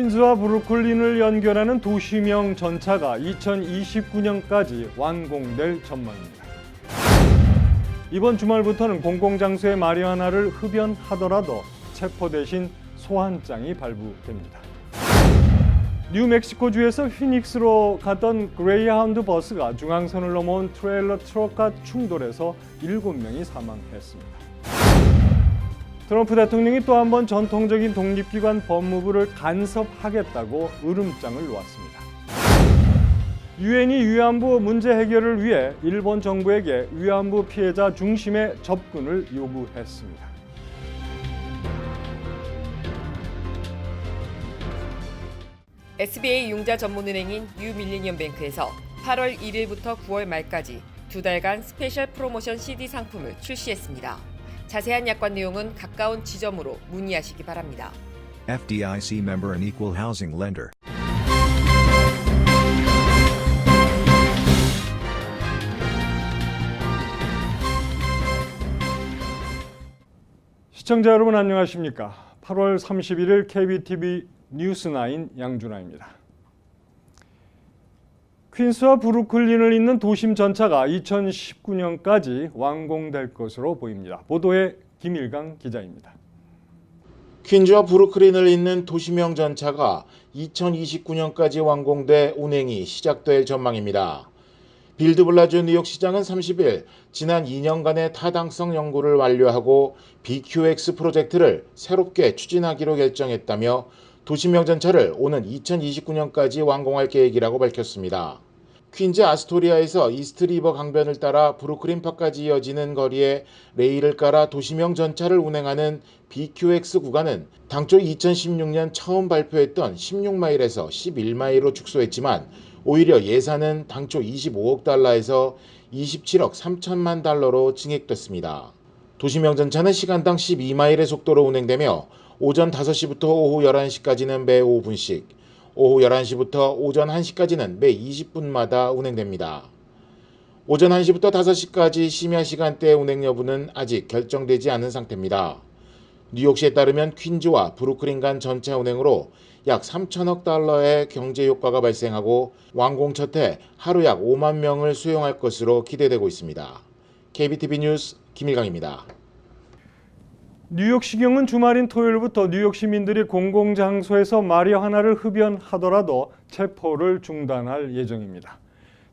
퀸즈와 브루클린을 연결하는 도시명 전차가 2029년까지 완공될 전망입니다. 이번 주말부터는 공공장소의 마리화나를 흡연하더라도 체포 대신 소환장이 발부됩니다. 뉴멕시코주에서 피닉스로 가던 그레이하운드 버스가 중앙선을 넘어온 트레일러 트럭과 충돌해서 7명이 사망했습니다. 트럼프 대통령이 또 한 번 전통적인 독립기관 법무부를 간섭하겠다고 으름장을 놓았습니다. 유엔이 위안부 문제 해결을 위해 일본 정부에게 위안부 피해자 중심의 접근을 요구했습니다. SBA 융자 전문은행인 유밀리니엄뱅크에서 8월 1일부터 9월 말까지 2달간 스페셜 프로모션 CD 상품을 출시했습니다. 자세한 약관 내용은 가까운 지점으로 문의하시기 바랍니다. FDIC member and equal housing lender. 시청자 여러분 안녕하십니까? 8월 31일 KBTV 뉴스9 양준하입니다. 퀸스와 브루클린을 잇는 도심 전차가 2019년까지 완공될 것으로 보입니다. 보도에 김일강 기자입니다. 퀸즈와 브루클린을 잇는 도시명 전차가 2029년까지 완공돼 운행이 시작될 전망입니다. 빌드 블라지오 뉴욕시장은 30일 지난 2년간의 타당성 연구를 완료하고 BQX 프로젝트를 새롭게 추진하기로 결정했다며 도시명 전차를 오는 2029년까지 완공할 계획이라고 밝혔습니다. 퀸즈 아스토리아에서 이스트리버 강변을 따라 브루클린파까지 이어지는 거리에 레일을 깔아 도시명 전차를 운행하는 BQX 구간은 당초 2016년 처음 발표했던 16마일에서 11마일로 축소했지만 오히려 예산은 당초 25억 달러에서 27억 3천만 달러로 증액됐습니다. 도시명 전차는 시간당 12마일의 속도로 운행되며 오전 5시부터 오후 11시까지는 매 5분씩, 오후 11시부터 오전 1시까지는 매 20분마다 운행됩니다. 오전 1시부터 5시까지 심야 시간대 운행 여부는 아직 결정되지 않은 상태입니다. 뉴욕시에 따르면 퀸즈와 브루클린 간 전차 운행으로 약 3천억 달러의 경제 효과가 발생하고 완공 첫 해 하루 약 5만 명을 수용할 것으로 기대되고 있습니다. KBTV 뉴스 김일강입니다. 뉴욕시경은 주말인 토요일부터 뉴욕 시민들이 공공장소에서 마리화나를 흡연하더라도 체포를 중단할 예정입니다.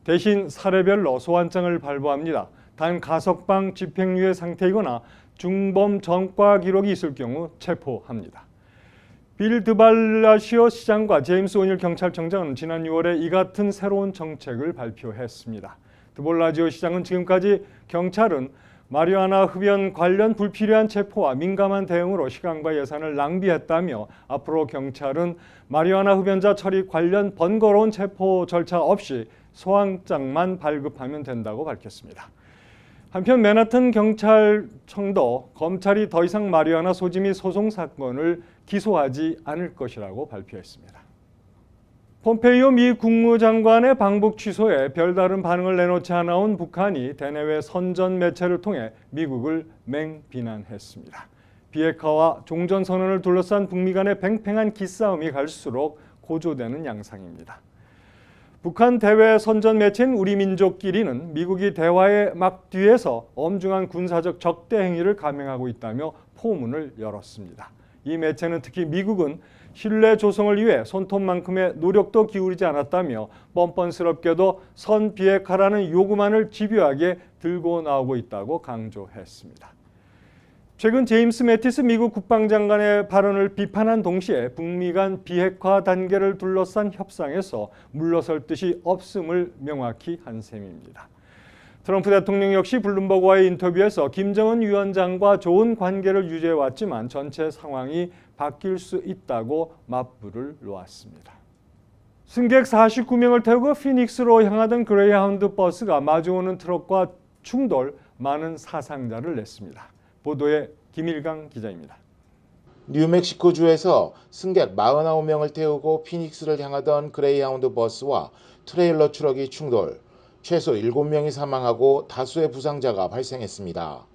대신 사례별로 소환장을 발부합니다. 단 가석방 집행유예 상태이거나 중범 전과 기록이 있을 경우 체포합니다. 빌 드발라시오 시장과 제임스 오닐 경찰청장은 지난 6월에 이 같은 새로운 정책을 발표했습니다. 드발라시오 시장은 지금까지 경찰은 마리화나 흡연 관련 불필요한 체포와 민감한 대응으로 시간과 예산을 낭비했다며 앞으로 경찰은 마리화나 흡연자 처리 관련 번거로운 체포 절차 없이 소환장만 발급하면 된다고 밝혔습니다. 한편 맨하튼 경찰청도 검찰이 더 이상 마리화나 소지 및 소송 사건을 기소하지 않을 것이라고 발표했습니다. 폼페이오 미 국무장관의 방북 취소에 별다른 반응을 내놓지 않아온 북한이 대내외 선전 매체를 통해 미국을 맹비난했습니다. 비핵화와 종전선언을 둘러싼 북미 간의 팽팽한 기싸움이 갈수록 고조되는 양상입니다. 북한 대외 선전 매체인 우리민족끼리는 미국이 대화의 막뒤에서 엄중한 군사적 적대 행위를 감행하고 있다며 포문을 열었습니다. 이 매체는 특히 미국은 신뢰 조성을 위해 손톱만큼의 노력도 기울이지 않았다며 뻔뻔스럽게도 선 비핵화라는 요구만을 집요하게 들고 나오고 있다고 강조했습니다. 최근 제임스 매티스 미국 국방장관의 발언을 비판한 동시에 북미 간 비핵화 단계를 둘러싼 협상에서 물러설 뜻이 없음을 명확히 한 셈입니다. 트럼프 대통령 역시 블룸버그와의 인터뷰에서 김정은 위원장과 좋은 관계를 유지해왔지만 전체 상황이 바뀔 수 있다고 맞불을 놓았습니다. 승객 49명을 태우고 피닉스로 향하던 그레이하운드 버스가 마주오는 트럭과 충돌, 많은 사상자를 냈습니다. 보도에 김일강 기자입니다. 뉴멕시코주에서 승객 49명을 태우고 피닉스를 향하던 그레이하운드 버스와 트레일러 트럭이 충돌, 최소 7명이 사망하고 다수의 부상자가 발생했습니다.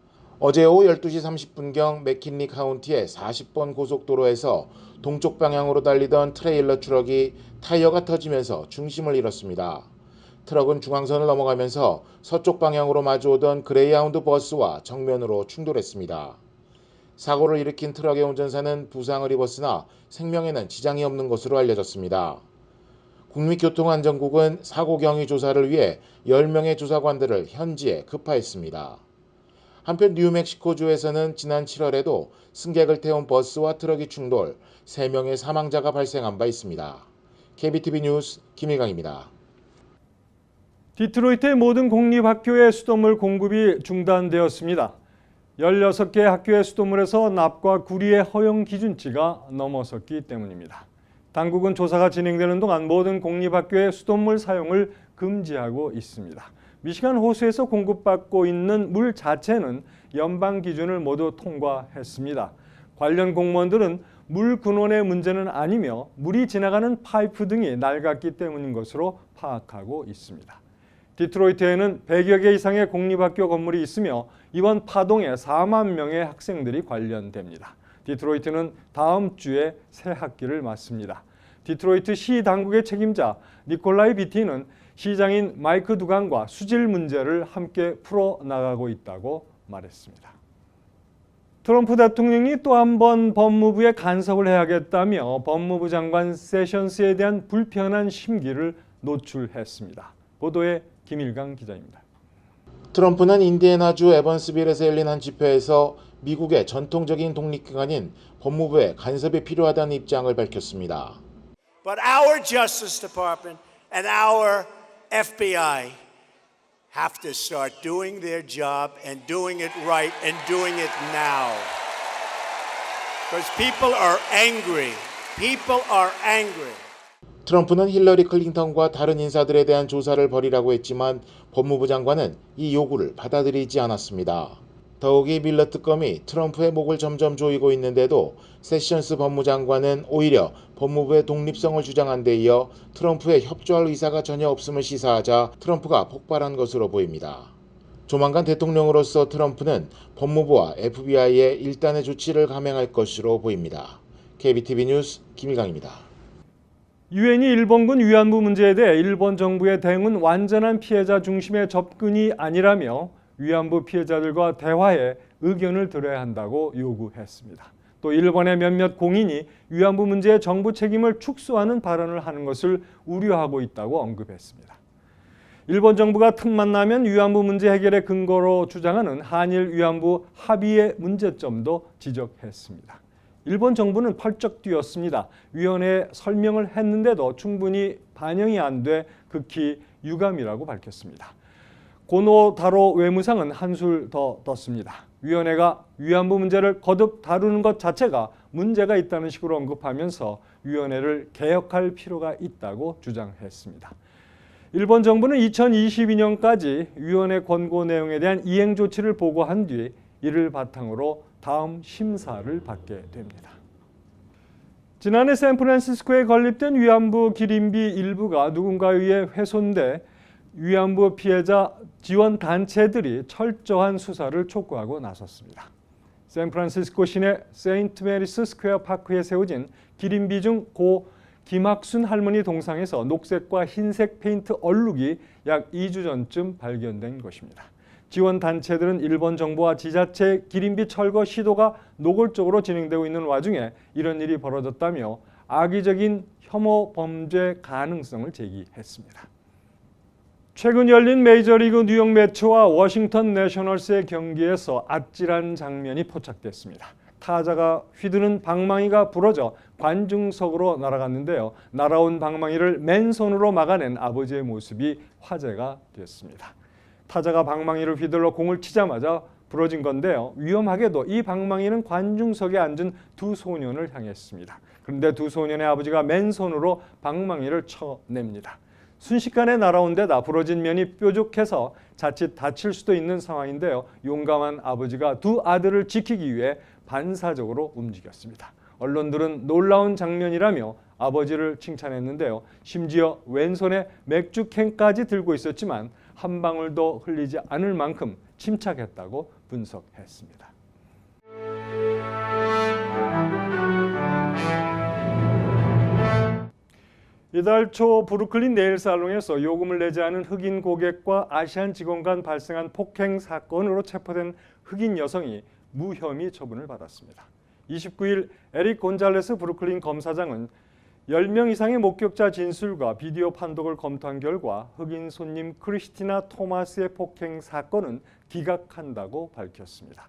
어제 오후 12시 30분경 맥킨리 카운티의 40번 고속도로에서 동쪽 방향으로 달리던 트레일러 트럭이 타이어가 터지면서 중심을 잃었습니다. 트럭은 중앙선을 넘어가면서 서쪽 방향으로 마주오던 그레이하운드 버스와 정면으로 충돌했습니다. 사고를 일으킨 트럭의 운전사는 부상을 입었으나 생명에는 지장이 없는 것으로 알려졌습니다. 국립교통안전국은 사고 경위 조사를 위해 10명의 조사관들을 현지에 급파했습니다. 한편 뉴멕시코주에서는 지난 7월에도 승객을 태운 버스와 트럭이 충돌, 3명의 사망자가 발생한 바 있습니다. KBTV 뉴스 김일강입니다. 디트로이트의 모든 공립학교의 수돗물 공급이 중단되었습니다. 16개 학교의 수돗물에서 납과 구리의 허용 기준치가 넘어섰기 때문입니다. 당국은 조사가 진행되는 동안 모든 공립학교의 수돗물 사용을 금지하고 있습니다. 미시간 호수에서 공급받고 있는 물 자체는 연방 기준을 모두 통과했습니다. 관련 공무원들은 물 근원의 문제는 아니며 물이 지나가는 파이프 등이 낡았기 때문인 것으로 파악하고 있습니다. 디트로이트에는 100여 개 이상의 공립학교 건물이 있으며 이번 파동에 4만 명의 학생들이 관련됩니다. 디트로이트는 다음 주에 새 학기를 맞습니다. 디트로이트 시 당국의 책임자 니콜라이 비티는 시장인 마이크 두간과 수질 문제를 함께 풀어나가고 있다고 말했습니다. 트럼프 대통령이 또 한 번 법무부에 간섭을 해야겠다며 법무부 장관 세션스에 대한 불편한 심기를 노출했습니다. 보도에 김일강 기자입니다. 트럼프는 인디애나주 에번스빌에서 열린 한 집회에서 미국의 전통적인 독립기관인 법무부에 간섭이 필요하다는 입장을 밝혔습니다. But our Justice Department and our FBI have to start doing their job and doing it right and doing it now. Because people are angry. People are angry. 트럼프는 힐러리 클린턴과 다른 인사들에 대한 조사를 벌이라고 했지만 법무부 장관은 이 요구를 받아들이지 않았습니다. 더욱이 밀러 특검이 트럼프의 목을 점점 조이고 있는데도 세션스 법무장관은 오히려 법무부의 독립성을 주장한 데 이어 트럼프에 협조할 의사가 전혀 없음을 시사하자 트럼프가 폭발한 것으로 보입니다. 조만간 대통령으로서 트럼프는 법무부와 FBI에 일단의 조치를 감행할 것으로 보입니다. KBTV 뉴스 김일강입니다. 유엔이 일본군 위안부 문제에 대해 일본 정부의 대응은 완전한 피해자 중심의 접근이 아니라며 위안부 피해자들과 대화에 의견을 들어야 한다고 요구했습니다. 또 일본의 몇몇 공인이 위안부 문제의 정부 책임을 축소하는 발언을 하는 것을 우려하고 있다고 언급했습니다. 일본 정부가 틈만 나면 위안부 문제 해결의 근거로 주장하는 한일 위안부 합의의 문제점도 지적했습니다. 일본 정부는 펄쩍 뛰었습니다. 위원회에 설명을 했는데도 충분히 반영이 안 돼 극히 유감이라고 밝혔습니다. 고노다로 외무상은 한술 더 떴습니다. 위원회가 위안부 문제를 거듭 다루는 것 자체가 문제가 있다는 식으로 언급하면서 위원회를 개혁할 필요가 있다고 주장했습니다. 일본 정부는 2022년까지 위원회 권고 내용에 대한 이행 조치를 보고한 뒤 이를 바탕으로 다음 심사를 받게 됩니다. 지난해 샌프란시스코에 건립된 위안부 기림비 일부가 누군가에 의해 훼손돼 위안부 피해자 지원 단체들이 철저한 수사를 촉구하고 나섰습니다. 샌프란시스코 시내 세인트 메리스 스퀘어 파크에 세워진 기림비 중 고 김학순 할머니 동상에서 녹색과 흰색 페인트 얼룩이 약 2주 전쯤 발견된 것입니다. 지원 단체들은 일본 정부와 지자체 기림비 철거 시도가 노골적으로 진행되고 있는 와중에 이런 일이 벌어졌다며 악의적인 혐오 범죄 가능성을 제기했습니다. 최근 열린 메이저리그 뉴욕 매츠와 워싱턴 내셔널스의 경기에서 아찔한 장면이 포착됐습니다. 타자가 휘두른 방망이가 부러져 관중석으로 날아갔는데요. 날아온 방망이를 맨손으로 막아낸 아버지의 모습이 화제가 됐습니다. 타자가 방망이를 휘둘러 공을 치자마자 부러진 건데요. 위험하게도 이 방망이는 관중석에 앉은 두 소년을 향했습니다. 그런데 두 소년의 아버지가 맨손으로 방망이를 쳐냅니다. 순식간에 날아온 데다 부러진 면이 뾰족해서 자칫 다칠 수도 있는 상황인데요. 용감한 아버지가 두 아들을 지키기 위해 반사적으로 움직였습니다. 언론들은 놀라운 장면이라며 아버지를 칭찬했는데요. 심지어 왼손에 맥주캔까지 들고 있었지만 한 방울도 흘리지 않을 만큼 침착했다고 분석했습니다. 이달 초 브루클린 네일살롱에서 요금을 내지 않은 흑인 고객과 아시안 직원 간 발생한 폭행 사건으로 체포된 흑인 여성이 무혐의 처분을 받았습니다. 29일 에릭 곤잘레스 브루클린 검사장은 10명 이상의 목격자 진술과 비디오 판독을 검토한 결과 흑인 손님 크리스티나 토마스의 폭행 사건은 기각한다고 밝혔습니다.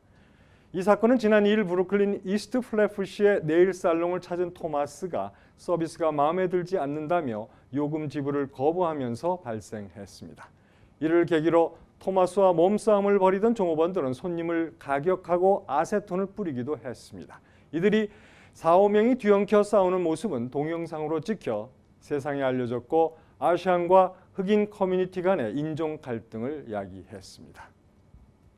이 사건은 지난 2일 브루클린 이스트 플래프시의 네일 살롱을 찾은 토마스가 서비스가 마음에 들지 않는다며 요금 지불을 거부하면서 발생했습니다. 이를 계기로 토마스와 몸싸움을 벌이던 종업원들은 손님을 가격하고 아세톤을 뿌리기도 했습니다. 이들이 4~5명이 뒤엉켜 싸우는 모습은 동영상으로 찍혀 세상에 알려졌고 아시안과 흑인 커뮤니티 간의 인종 갈등을 야기했습니다.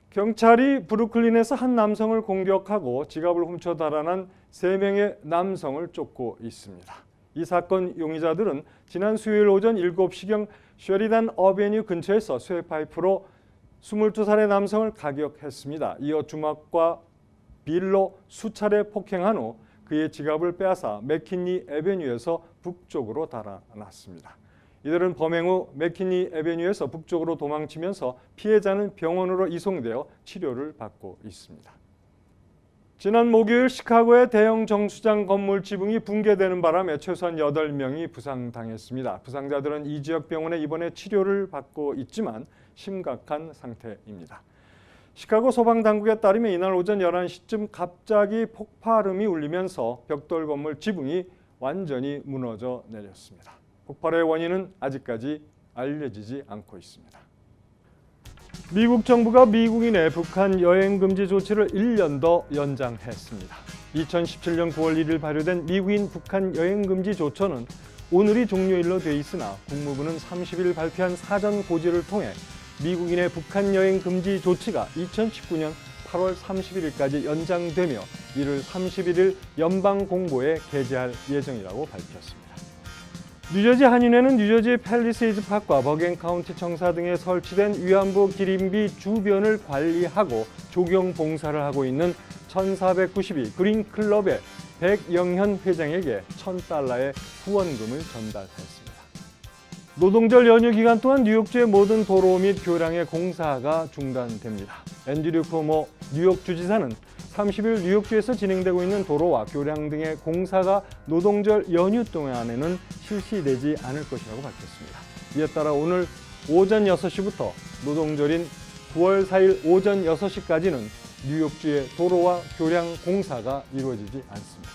경찰이 브루클린에서 한 남성을 공격하고 지갑을 훔쳐 달아난 3명의 남성을 쫓고 있습니다. 이 사건 용의자들은 지난 수요일 오전 7시경 쉐리단 어베뉴 근처에서 쇠파이프로 22살의 남성을 가격했습니다. 이어 주먹과 빌로 수차례 폭행한 후 그의 지갑을 빼앗아 맥킨리 에베뉴에서 북쪽으로 달아났습니다. 이들은 범행 후 맥키니 에베뉴에서 북쪽으로 도망치면서 피해자는 병원으로 이송되어 치료를 받고 있습니다. 지난 목요일 시카고의 대형 정수장 건물 지붕이 붕괴되는 바람에 최소한 8명이 부상당했습니다. 부상자들은 이 지역 병원에 입원해 치료를 받고 있지만 심각한 상태입니다. 시카고 소방당국에 따르면 이날 오전 11시쯤 갑자기 폭발음이 울리면서 벽돌 건물 지붕이 완전히 무너져 내렸습니다. 폭발의 원인은 아직까지 알려지지 않고 있습니다. 미국 정부가 미국인의 북한 여행 금지 조치를 1년 더 연장했습니다. 2017년 9월 1일 발효된 미국인 북한 여행 금지 조처는 오늘이 종료일로 돼 있으나 국무부는 30일 발표한 사전 고지를 통해 미국인의 북한 여행 금지 조치가 2019년 8월 31일까지 연장되며 이를 31일 연방 공보에 게재할 예정이라고 밝혔습니다. 뉴저지 한인회는 뉴저지 팰리세이드 파크와 버겐 카운티 청사 등에 설치된 위안부 기림비 주변을 관리하고 조경 봉사를 하고 있는 1492 그린클럽의 백영현 회장에게 $1,000의 후원금을 전달했습니다. 노동절 연휴 기간 동안 뉴욕주의 모든 도로 및 교량의 공사가 중단됩니다. 앤드류 쿠오모 뉴욕 주지사는 30일 뉴욕주에서 진행되고 있는 도로와 교량 등의 공사가 노동절 연휴 동안에는 실시되지 않을 것이라고 밝혔습니다. 이에 따라 오늘 오전 6시부터 노동절인 9월 4일 오전 6시까지는 뉴욕주의 도로와 교량 공사가 이루어지지 않습니다.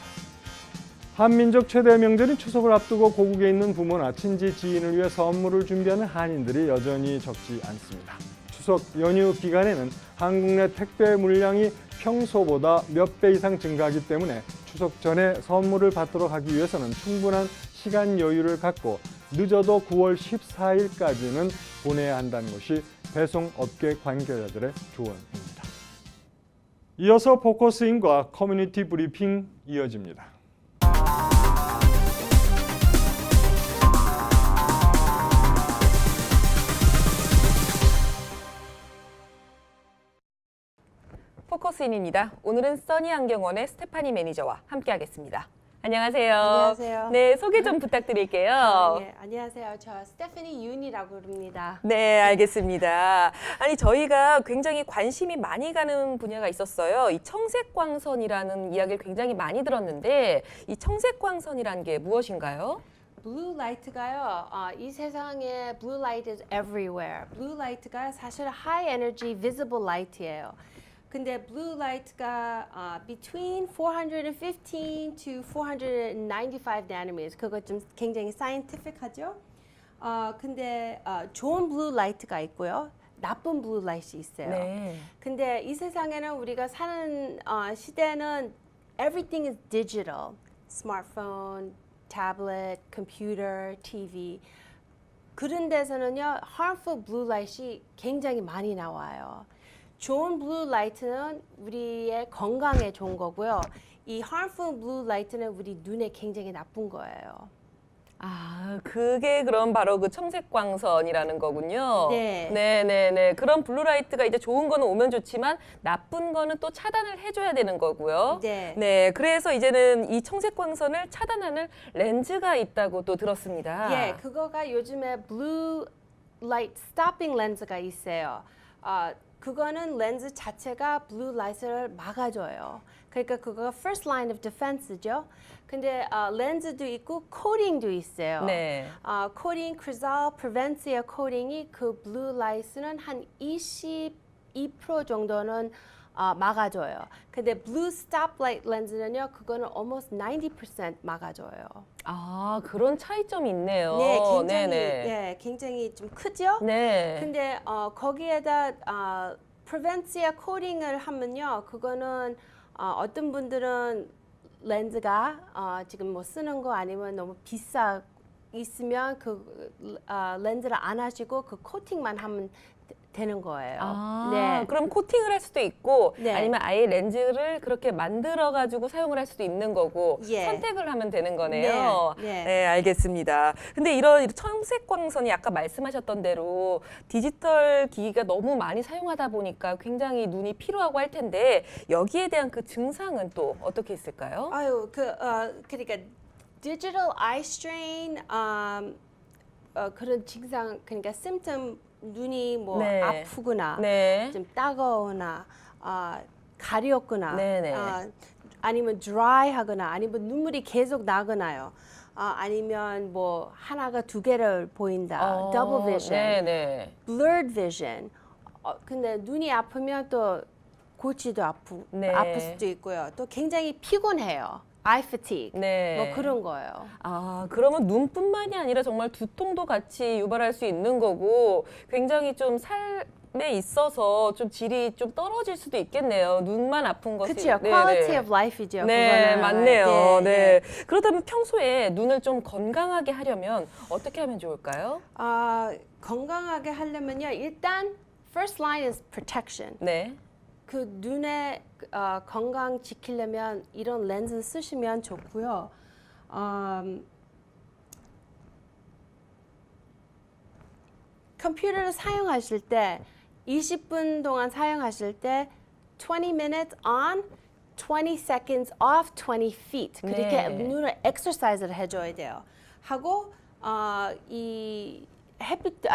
한민족 최대 명절인 추석을 앞두고 고국에 있는 부모나 친지, 지인을 위해 선물을 준비하는 한인들이 여전히 적지 않습니다. 추석 연휴 기간에는 한국 내 택배 물량이 평소보다 몇 배 이상 증가하기 때문에 추석 전에 선물을 받도록 하기 위해서는 충분한 시간 여유를 갖고 늦어도 9월 14일까지는 보내야 한다는 것이 배송업계 관계자들의 조언입니다. 이어서 포커스인과 커뮤니티 브리핑 이어집니다. 포커스인입니다. 오늘은 써니안경원의 스테파니 매니저와 함께하겠습니다. 안녕하세요. 안녕하세요. 네, 소개 좀 부탁드릴게요. 네, 안녕하세요. 저 스테파니 윤이라고 합니다. 네, 알겠습니다. 아니, 저희가 굉장히 관심이 많이 가는 분야가 있었어요. 이 청색광선이라는 이야기를 굉장히 많이 들었는데 이 청색광선이라는 게 무엇인가요? 블루 라이트가요. 이 세상에 블루 라이트 is everywhere. 블루 라이트가 사실 high energy visible light이에요. 근데 블루 라이트가 between 415 to 495 nanometers. 그거 좀 굉장히 scientific하죠? 근데 좋은 블루 라이트가 있고요. 나쁜 블루 라이트가 있어요. 네. 근데 이 세상에는 우리가 사는 시대는 everything is digital. 스마트폰, 태블릿, 컴퓨터, TV. 그런 데서는요, harmful blue light이 굉장히 많이 나와요. 좋은 블루 라이트는 우리의 건강에 좋은 거고요. 이 harmful blue light는 우리 눈에 굉장히 나쁜 거예요. 아, 그게 그럼 바로 그 청색광선이라는 거군요. 네. 네네네. 그럼 블루라이트가 이제 좋은 거는 오면 좋지만 나쁜 거는 또 차단을 해줘야 되는 거고요. 네. 네. 그래서 이제는 이 청색광선을 차단하는 렌즈가 있다고 또 들었습니다. 예, 그거가 요즘에 blue light stopping 렌즈가 있어요. 그거는 렌즈 자체가 blue light을 막아줘요. 그러니까 그거가 first line of defense죠. 근데 렌즈도 있고 코팅도 있어요. 네. 코팅, 크리졸, 프레벤시아 코팅이 그 blue light는 한 22% 정도는 막아줘요. 근데 blue stoplight 렌즈는요, 그거는 almost 90% 막아줘요. 아, 그런 차이점이 있네요. 네, 굉장히 네네. 예, 굉장히 좀 크죠. 네. 근데 거기에다 프레벤시아 코팅을 하면요, 그거는 어떤 분들은 렌즈가 지금 뭐 쓰는 거 아니면 너무 비싸 있으면 그 렌즈를 안 하시고 그 코팅만 하면 되는 거예요. 아, 그럼 코팅을 할 수도 있고 네. 아니면 아예 렌즈를 그렇게 만들어 가지고 사용을 할 수도 있는 거고 예. 선택을 하면 되는 거네요. 네, 네. 네, 알겠습니다. 근데 이런 청색광선이 아까 말씀하셨던 대로 디지털 기기가 너무 많이 사용하다 보니까 굉장히 눈이 피로하고 할 텐데 여기에 대한 그 증상은 또 어떻게 있을까요? 아유, 그러니까 digital eye strain 그런 증상, 그러니까 symptom, 눈이 뭐 네. 아프거나 네. 좀 따가우나 가렵거나 네네. 아니면 dry하거나 아니면 눈물이 계속 나거나요. 아니면 뭐 하나가 두 개를 보인다. double vision, 네네. blurred vision. 근데 눈이 아프면 또 골치도 네. 아플 수도 있고요. 또 굉장히 피곤해요. eye fatigue. 네. 뭐 그런 거예요. 아, 그러면 눈뿐만이 아니라 정말 두통도 같이 유발할 수 있는 거고 굉장히 좀 삶에 있어서 좀 질이 좀 떨어질 수도 있겠네요. 눈만 아픈 것이. 그렇죠. 네네. quality of life이죠. 네, 그거는. 맞네요. 네. 그렇다면 평소에 눈을 좀 건강하게 하려면 어떻게 하면 좋을까요? 건강하게 하려면요. 일단 first line is protection. 네. 그 눈의 건강 지키려면 이런 렌즈 쓰시면 좋고요. 컴퓨터를 사용하실 때 20분 동안 사용하실 때 20 minutes on, 20 seconds off, 20 feet. 그렇게 네. 눈을 exercise를 해줘야 돼요. 하고 이 햇빛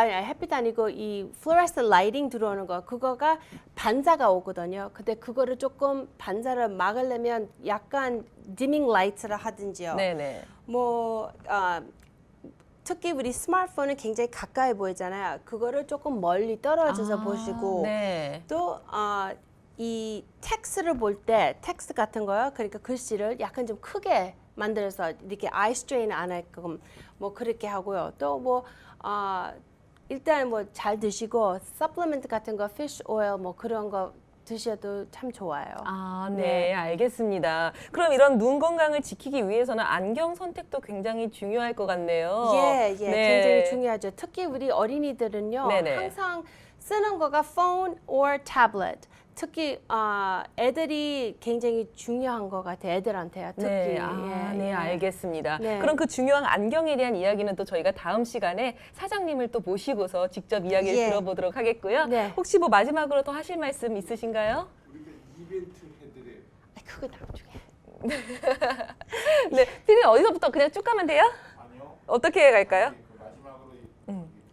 아니고 이 fluorescent lighting 들어오는 거 그거가 반사가 오거든요. 근데 그거를 조금 반사를 막으려면 약간 dimming light를 하든지요. 네네. 뭐 특히 우리 스마트폰은 굉장히 가까이 보이잖아요. 그거를 조금 멀리 떨어져서 보시고 네. 또 이 텍스트를 볼 때 텍스트 같은 거요. 그러니까 글씨를 약간 좀 크게 만들어서 이렇게 아이 스트레인 안 할끔 뭐 그렇게 하고요. 또 뭐 일단 뭐 잘 드시고 서플리먼트 같은 거, fish oil 뭐 그런 거 드셔도 참 좋아요. 아, 네, 네. 알겠습니다. 그럼 이런 눈 건강을 지키기 위해서는 안경 선택도 굉장히 중요할 것 같네요. 예, 네. 굉장히 중요하죠. 특히 우리 어린이들은요, 네네. 항상 쓰는 거가 phone or tablet. 특히 애들이 굉장히 중요한 것 같아요. 애들한테요. 특히. 네, 네, 예. 알겠습니다. 네. 그럼 그 중요한 안경에 대한 이야기는 또 저희가 다음 시간에 사장님을 또 모시고서 직접 이야기를 예. 들어보도록 하겠고요. 네. 혹시 뭐 마지막으로 더 하실 말씀 있으신가요? 그거 나중에. 네, 피디님 어디서부터 그냥 쭉 가면 돼요? 아니요. 어떻게 갈까요?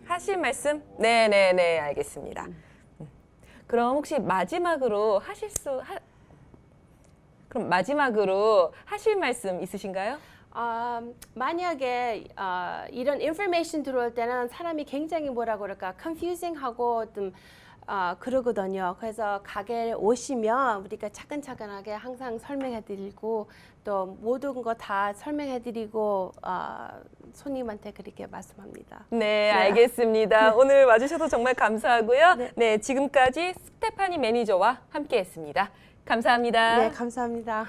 하실 말씀? 네, 알겠습니다. 그럼 혹시 마지막으로 마지막으로 하실 말씀 있으신가요? 만약에 이런 인포메이션 들어올 때는 사람이 굉장히 뭐라 그럴까 confusing하고 좀 그러거든요. 그래서 가게에 오시면 우리가 차근차근하게 항상 설명해드리고 또 모든 거 다 설명해드리고 손님한테 그렇게 말씀합니다. 네, 알겠습니다. 오늘 와주셔서 정말 감사하고요. 네, 지금까지 스테파니 매니저와 함께했습니다. 감사합니다. 네, 감사합니다.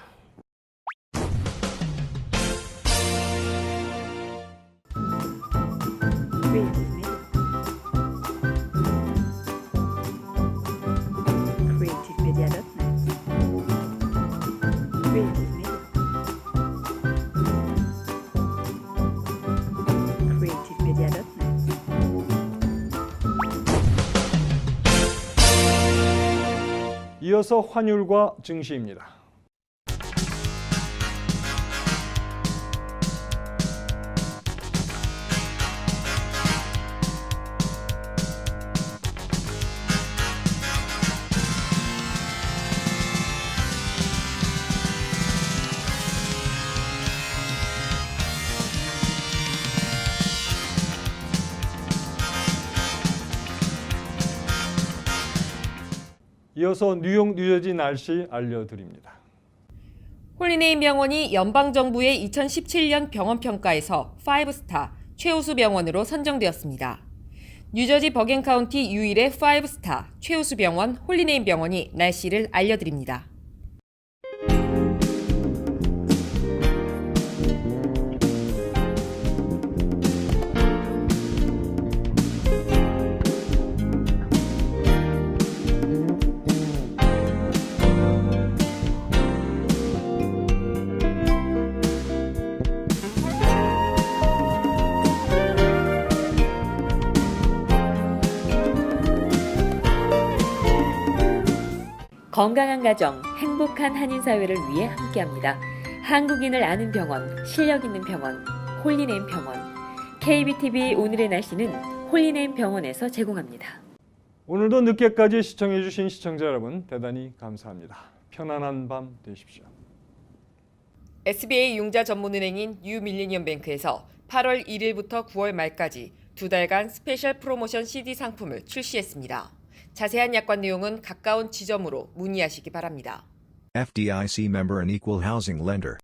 creativemedia.net. Creative Media. 이어서 환율과 증시입니다. 이어서 뉴욕, 뉴저지 날씨 알려드립니다. 홀리네임 병원이 연방정부의 2017년 병원평가에서 5스타 최우수 병원으로 선정되었습니다. 뉴저지 버겐 카운티 유일의 5스타 최우수 병원 홀리네임 병원이 날씨를 알려드립니다. 건강한 가정, 행복한 한인사회를 위해 함께합니다. 한국인을 아는 병원, 실력 있는 병원, 홀리네임 병원. KBTV 오늘의 날씨는 홀리네임 병원에서 제공합니다. 오늘도 늦게까지 시청해주신 시청자 여러분 대단히 감사합니다. 편안한 밤 되십시오. SBA 융자 전문은행인 뉴밀리니엄뱅크에서 8월 1일부터 9월 말까지 2달간 스페셜 프로모션 CD 상품을 출시했습니다. 자세한 약관 내용은 가까운 지점으로 문의하시기 바랍니다. FDIC member and equal housing lender.